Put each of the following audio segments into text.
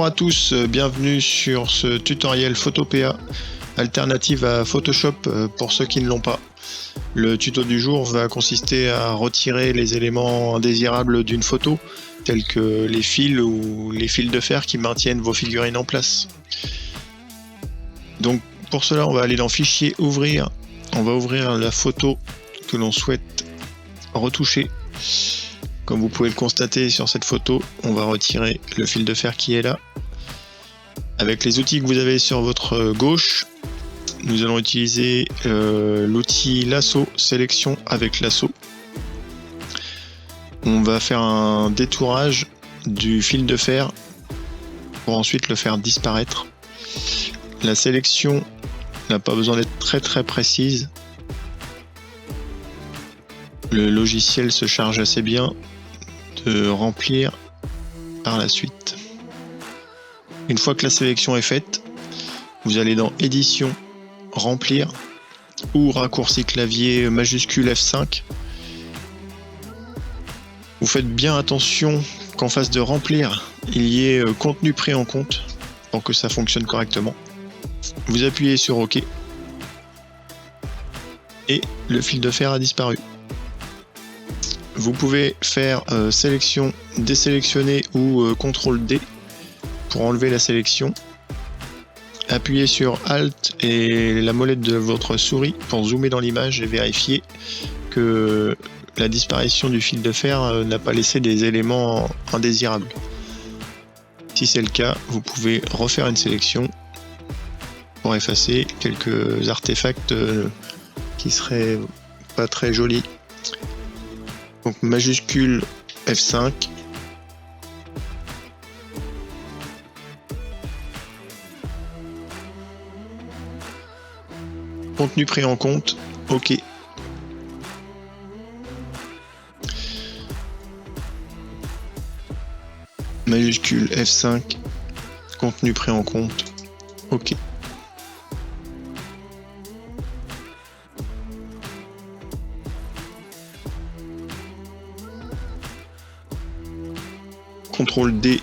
Bonjour à tous, bienvenue sur ce tutoriel Photopea, alternative à Photoshop pour ceux qui ne l'ont pas. Le tuto du jour va consister à retirer les éléments indésirables d'une photo, tels que les fils ou les fils de fer qui maintiennent vos figurines en place. Donc pour cela, on va aller dans Fichier, Ouvrir. On va ouvrir la photo que l'on souhaite retoucher. Comme vous pouvez le constater sur cette photo, on va retirer le fil de fer qui est là. Avec les outils que vous avez sur votre gauche, nous allons utiliser l'outil lasso, sélection avec lasso. On va faire un détourage du fil de fer pour ensuite le faire disparaître. La sélection n'a pas besoin d'être très précise. Le logiciel se charge assez bien de remplir par la suite. Une fois que la sélection est faite, vous allez dans Édition, Remplir ou raccourci clavier majuscule F5. Vous faites bien attention qu'en face de Remplir, il y ait contenu pris en compte pour que ça fonctionne correctement. Vous appuyez sur OK et le fil de fer a disparu. Vous pouvez faire sélection, désélectionner ou CTRL D pour enlever la sélection. Appuyez sur Alt et la molette de votre souris pour zoomer dans l'image et vérifier que la disparition du fil de fer n'a pas laissé des éléments indésirables. Si c'est le cas, vous pouvez refaire une sélection pour effacer quelques artefacts qui seraient pas très jolis. Donc majuscule F5. Contenu pris en compte, OK. Majuscule F5. Contenu pris en compte, OK. CTRL D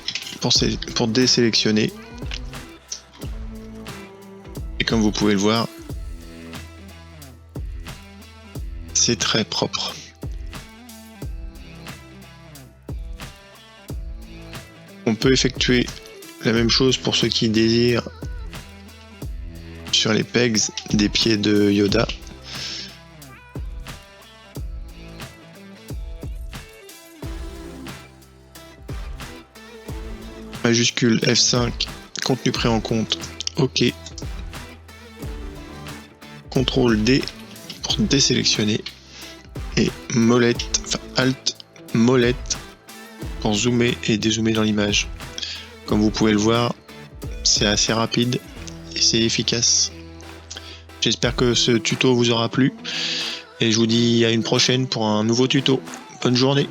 pour désélectionner. Et comme vous pouvez le voir, c'est très propre. On peut effectuer la même chose pour ceux qui désirent sur les pegs des pieds de Yoda. Majuscule F5, contenu pris en compte, OK. CTRL D pour désélectionner et molette, Alt, molette pour zoomer et dézoomer dans l'image. Comme vous pouvez le voir, c'est assez rapide et c'est efficace. J'espère que ce tuto vous aura plu et je vous dis à une prochaine pour un nouveau tuto. Bonne journée.